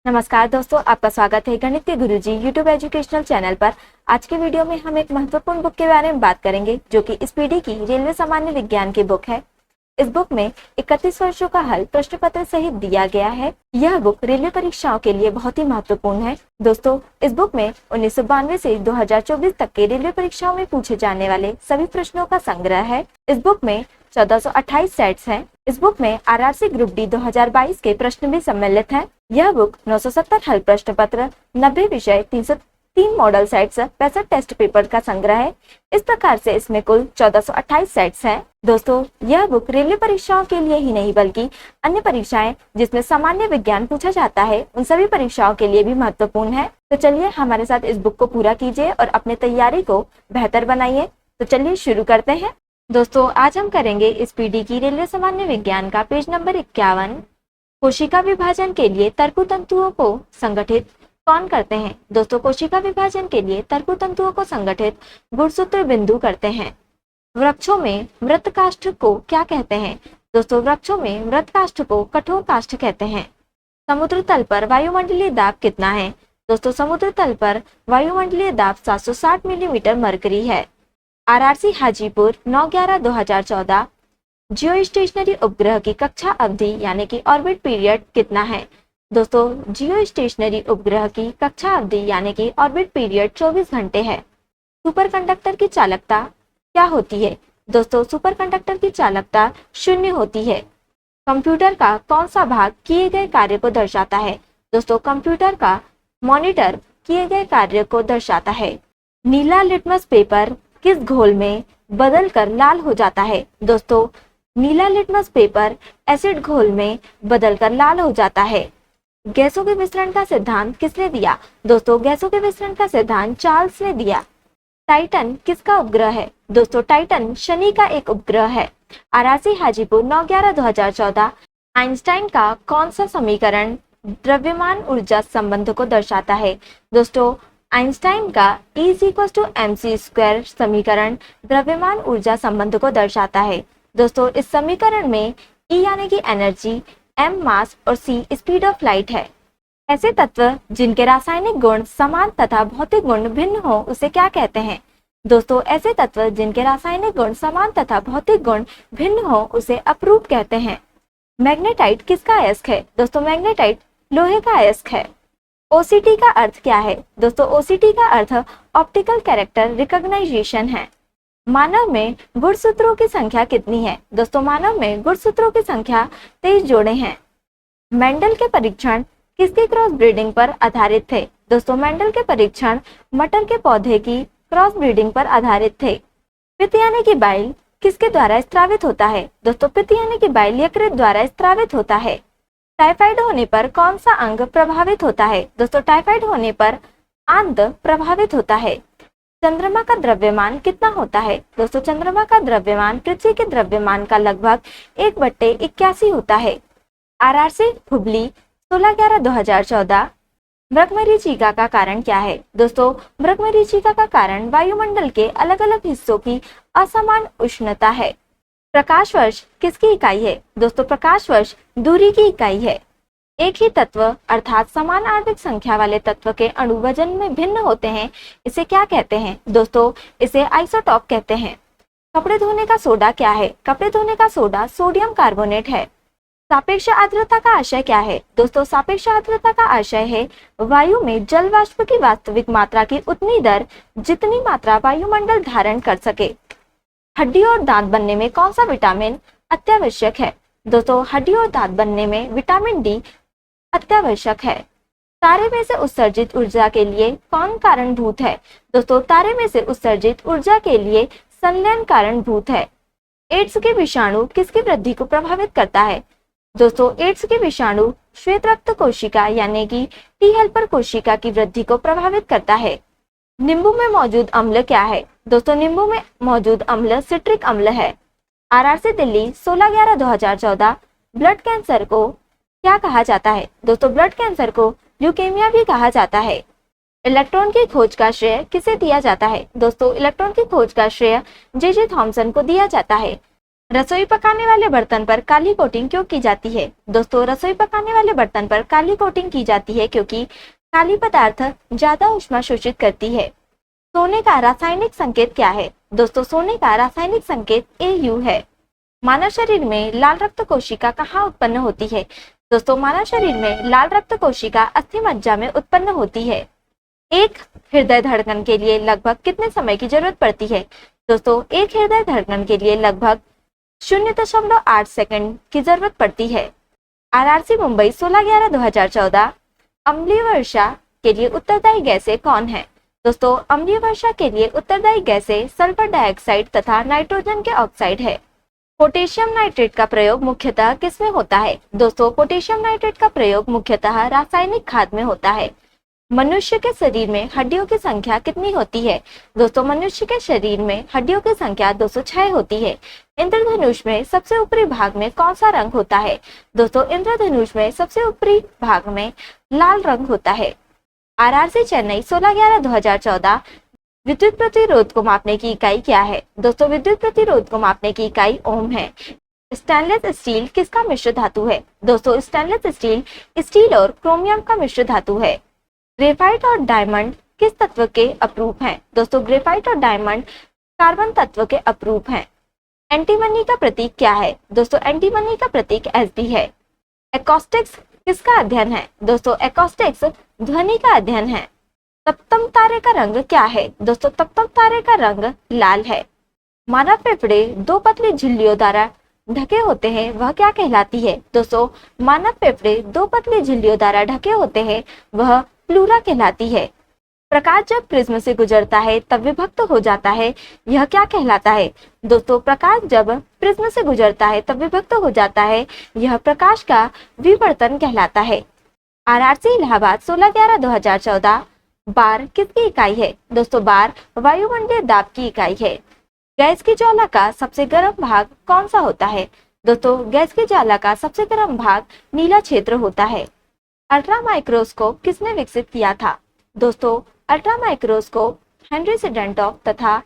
नमस्कार दोस्तों, आपका स्वागत है गणित के गुरुजी यूट्यूब एजुकेशनल चैनल पर। आज के वीडियो में हम एक महत्वपूर्ण बुक के बारे में बात करेंगे जो कि इस पीढ़ी की रेलवे सामान्य विज्ञान की बुक है। इस बुक में 31 वर्षों का हल प्रश्न पत्र सहित दिया गया है। यह बुक रेलवे परीक्षाओं के लिए बहुत ही महत्वपूर्ण है। दोस्तों, इस बुक में 1992 से 2024 तक के रेलवे परीक्षाओं में पूछे जाने वाले सभी प्रश्नों का संग्रह है। इस बुक में 1428 सेट्स हैं। इस बुक में आरआरसी ग्रुप डी 2022 के प्रश्न भी सम्मिलित हैं। यह बुक 970 हल प्रश्न पत्र, 90 विषय, 303 मॉडल सेट्स, 65 टेस्ट पेपर का संग्रह है। इस प्रकार से इसमें कुल 1428 सेट्स हैं। दोस्तों, यह बुक रेलवे परीक्षाओं के लिए ही नहीं बल्कि अन्य परीक्षाएं जिसमें सामान्य विज्ञान पूछा जाता है उन सभी परीक्षाओं के लिए भी महत्वपूर्ण है। तो चलिए हमारे साथ इस बुक को पूरा कीजिए और अपने तैयारी को बेहतर बनाइए। तो चलिए शुरू करते हैं। दोस्तों, आज हम करेंगे इस पीढ़ी की रेलवे सामान्य विज्ञान का पेज नंबर 51। कोशिका विभाजन के लिए तर्कु तंतुओं को संगठित कौन करते हैं? दोस्तों, कोशिका विभाजन के लिए तर्कु तंतुओं को संगठित गुणसूत्र बिंदु करते हैं। वृक्षों में मृत काष्ठ को क्या कहते हैं? दोस्तों, वृक्षों में मृत काष्ठ को कठोर काष्ठ कहते हैं। समुद्र तल पर वायुमंडलीय दाब कितना है? दोस्तों, समुद्र तल पर वायुमंडलीय दाब 760 मिलीमीटर मरकरी है। आरआरसी हाजीपुर 9/11/2014 जियो स्टेशनरी उपग्रह की कक्षा अवधि यानी कि ऑर्बिट पीरियड कितना है? दोस्तों, जियो स्टेशनरी उपग्रह की कक्षा अवधि यानी कि ऑर्बिट पीरियड 24 घंटे है। सुपरकंडक्टर की चालकता क्या होती है? दोस्तों, सुपरकंडक्टर की चालकता 0 होती है। कंप्यूटर का कौन सा भाग किए गए कार्य को दर्शाता है? दोस्तों, कंप्यूटर का मॉनिटर किए गए कार्य को दर्शाता है। नीला लिटमस पेपर किस घोल में बदलकर लाल हो जाता है? दोस्तों, नीला लिटमस पेपर एसिड घोल में बदलकर लाल हो जाता है। गैसों के विसरण का सिद्धांत किसने दिया? दोस्तों, गैसों के विसरण का सिद्धांत चार्ल्स ने दिया। टाइटन किसका उपग्रह है? दोस्तों, टाइटन शनि का एक उपग्रह है। आरआरसी हाजीपुर 9/11/2014 आइंस्टाइन का कौन सा समीकरण द्रव्यमान ऊर्जा संबंध को दर्शाता है? दोस्तों, आइंस्टाइन का E=mc² समीकरण द्रव्यमान ऊर्जा संबंध को दर्शाता है। दोस्तों, इस समीकरण में E यानी कि एनर्जी, m मास और c स्पीड ऑफ लाइट है। ऐसे तत्व जिनके रासायनिक गुण समान तथा भौतिक गुण भिन्न हो उसे क्या कहते हैं? दोस्तों, ऐसे तत्व जिनके रासायनिक गुण समान तथा भौतिक गुण भिन्न हो उसे अपरूप कहते हैं। मैग्नेटाइट किसका अयस्क है? दोस्तों, मैग्नेटाइट लोहे का अयस्क है। ओसीटी का अर्थ क्या है? दोस्तों, ओसीटी का अर्थ ऑप्टिकल कैरेक्टर रिकॉग्नाइजेशन है। मानव में गुणसूत्रों की संख्या कितनी है? दोस्तों, मानव में गुणसूत्रों की संख्या 23 जोड़े हैं। मेंडल के परीक्षण किसकी क्रॉस ब्रीडिंग पर आधारित थे? दोस्तों, मेंडल के परीक्षण मटर के पौधे की क्रॉस ब्रीडिंग पर आधारित थे। पित्त यानी कि बाइल किसके द्वारा स्त्रावित होता है? दोस्तों, पित्त यानी कि बाइल यकृत द्वारा स्त्रावित होता है। टाइफाइड होने पर कौन सा अंग प्रभावित होता है? दोस्तों, टाइफाइड होने पर आंत प्रभावित होता है। चंद्रमा का द्रव्यमान कितना होता है? दोस्तों, चंद्रमा का द्रव्यमान पृथ्वी के द्रव्यमान का लगभग 1/81 होता है। आरआरसी हुबली 16/11/2014 मृगमरीचिका का कारण क्या है? दोस्तों, मृगमरीचिका का कारण वायुमंडल के अलग अलग हिस्सों की असमान उष्णता है। प्रकाश वर्ष किसकी इकाई है? दोस्तों, प्रकाश वर्ष दूरी की इकाई है। एक ही तत्व अर्थात समान आणविक संख्या वाले तत्व के अणु वजन में भिन्न होते हैं, इसे क्या कहते हैं? दोस्तों, इसे आइसोटॉप कहते हैं। कपड़े धोने का सोडा क्या है? कपड़े धोने का सोडा सोडियम कार्बोनेट है। सापेक्ष आर्द्रता का आशय क्या है? दोस्तों, सापेक्ष आर्द्रता का आशय है वायु में जल वाष्प की वास्तविक मात्रा की उतनी दर जितनी मात्रा वायुमंडल धारण कर सके। हड्डी और दांत बनने में कौन सा विटामिन अत्यावश्यक है? दोस्तों, हड्डी और दांत बनने में विटामिन डी अत्यावश्यक है। तारे में से उत्सर्जित ऊर्जा के लिए कौन कारणभूत है? दोस्तों, तारे में से उत्सर्जित ऊर्जा के लिए संलयन कारणभूत है। एड्स के विषाणु किसकी वृद्धि को प्रभावित करता है? दोस्तों, एड्स के विषाणु श्वेत रक्त कोशिका यानी कि टी हेल्पर कोशिका की वृद्धि को प्रभावित करता है। नींबू में मौजूद अम्ल क्या है? दोस्तों, नींबू में मौजूद अम्ल सिट्रिक अम्ल है। आरआरसी दिल्ली 16/11/2014 ब्लड कैंसर को क्या कहा जाता है? दोस्तों, ब्लड कैंसर को ल्यूकेमिया भी कहा जाता है। इलेक्ट्रॉन की खोज का श्रेय किसे दिया जाता है? दोस्तों, इलेक्ट्रॉन की खोज का श्रेय जे थॉमसन को दिया जाता है। रसोई पकाने वाले बर्तन पर काली कोटिंग क्यों की जाती है? दोस्तों, रसोई पकाने वाले बर्तन पर काली कोटिंग की जाती है क्योंकि काली पदार्थ ज्यादा ऊष्मा शोषित करती है। सोने का रासायनिक संकेत क्या है? दोस्तों, सोने का रासायनिक संकेत Au है। मानव शरीर में लाल रक्त कोशिका कहाँ उत्पन्न होती है? दोस्तों, मानव शरीर में लाल रक्त कोशिका अस्थि मज्जा में उत्पन्न होती है। एक हृदय धड़कन के लिए लगभग कितने समय की जरूरत पड़ती है? दोस्तों, एक हृदय धड़कन के लिए लगभग 0.8 सेकंड की जरूरत पड़ती है। आरआरसी मुंबई 16/11/2014 अम्लीय वर्षा के लिए उत्तरदायी गैसें कौन है? दोस्तों, अम्लीय वर्षा के लिए उत्तरदायी गैसें सल्फर डाइऑक्साइड तथा नाइट्रोजन के ऑक्साइड है। पोटेशियम नाइट्रेट का प्रयोग मुख्यतः किसमें होता है? दोस्तों, पोटेशियम नाइट्रेट का प्रयोग मुख्यतः रासायनिक खाद में होता है। मनुष्य के शरीर में हड्डियों की संख्या कितनी होती है? दोस्तों, मनुष्य के शरीर में हड्डियों की संख्या 206 होती है। इंद्रधनुष में सबसे ऊपरी भाग में कौन सा रंग होता है? दोस्तों, इंद्रधनुष में सबसे ऊपरी भाग में लाल रंग होता है। आरआरसी चेन्नई 16/11/2014 विद्युत प्रतिरोध को मापने की इकाई क्या है? दोस्तों, विद्युत प्रतिरोध को मापने की इकाई ओम है। स्टेनलेस स्टील किसका मिश्र धातु है? दोस्तों, स्टेनलेस स्टील स्टील और क्रोमियम का मिश्र धातु है। ग्रेफाइट और डायमंड किस तत्व के अपरूप हैं? दोस्तों, ग्रेफाइट और डायमंड कार्बन तत्व के अपरूप हैं। एंटीमनी का प्रतीक क्या है? दोस्तों, एंटीमनी का प्रतीक Sb है। एकॉस्टिक्स किसका अध्ययन है? दोस्तों, एकॉस्टिक्स ध्वनि का अध्ययन है। तप्तम तारे का रंग क्या है? दोस्तों, तप्तम तारे का रंग लाल है। मानव फेफड़े दो पतली झिल्लियों द्वारा ढके होते हैं, वह क्या कहलाती है? दोस्तों, मानव फेफड़े दो पतली झिल्लियों द्वारा ढके होते हैं, वह प्लूरा कहलाती है। प्रकाश जब प्रिज्म से गुजरता है तब विभक्त हो जाता है, यह क्या कहलाता है? दोस्तों, प्रकाश जब प्रिज्म से गुजरता है तब विभक्त हो जाता है, यह प्रकाश का विवर्तन कहलाता है। आरआरसी इलाहाबाद 16/11/2014 बार किसकी इकाई है? दोस्तों, बार वायुमंडलीय दाब की इकाई है। गैस की ज्वाला का सबसे गर्म भाग कौन सा होता है? दोस्तों, गैस की ज्वाला का सबसे गर्म भाग नीला क्षेत्र होता है। अल्ट्रा माइक्रोस्कोप किसने विकसित किया था? दोस्तों, अल्ट्रा माइक्रोस्कोप हेनरी सिडेंटॉफ तथा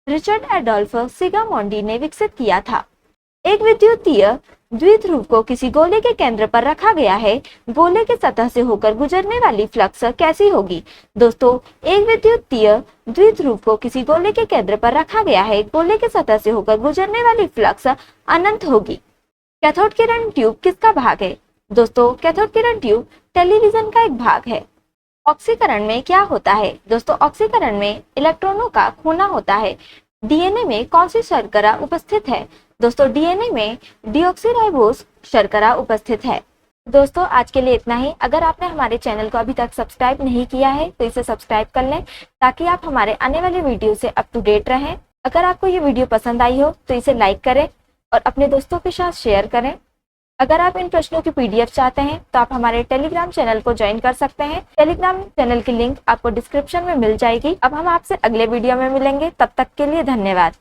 रिचर्ड एडोल्फ सिगामोंडी ने विकसित किया था। एक विद्युतीय द्विध्रुव को किसी गोले के केंद्र पर रखा गया है, गोले की सतह से होकर गुजरने वाली फ्लक्स कैसी होगी? दोस्तों, एक विद्युतीय द्विध्रुव को किसी गोले के केंद्र पर रखा गया है, गोले की सतह से होकर गुजरने वाली फ्लक्स अनंत होगी। कैथोड किरण ट्यूब किसका भाग है? दोस्तों, कैथोड किरण ट्यूब टेलीविजन का एक भाग है। ऑक्सीकरण में क्या होता है? दोस्तों, ऑक्सीकरण में इलेक्ट्रॉनों का खोना होता है। डीएनए में कौन सी शर्करा उपस्थित है? दोस्तों, डीएनए में डीऑक्सीराइबोस शर्करा उपस्थित है। दोस्तों, आज के लिए इतना ही। अगर आपने हमारे चैनल को अभी तक सब्सक्राइब नहीं किया है तो इसे सब्सक्राइब कर लें ताकि आप हमारे आने वाले वीडियो से अप टू डेट रहें। अगर आपको ये वीडियो पसंद आई हो तो इसे लाइक करें और अपने दोस्तों के साथ शेयर करें। अगर आप इन प्रश्नों की PDF चाहते हैं तो आप हमारे टेलीग्राम चैनल को ज्वाइन कर सकते हैं। टेलीग्राम चैनल की लिंक आपको डिस्क्रिप्शन में मिल जाएगी। अब हम आपसे अगले वीडियो में मिलेंगे, तब तक के लिए धन्यवाद।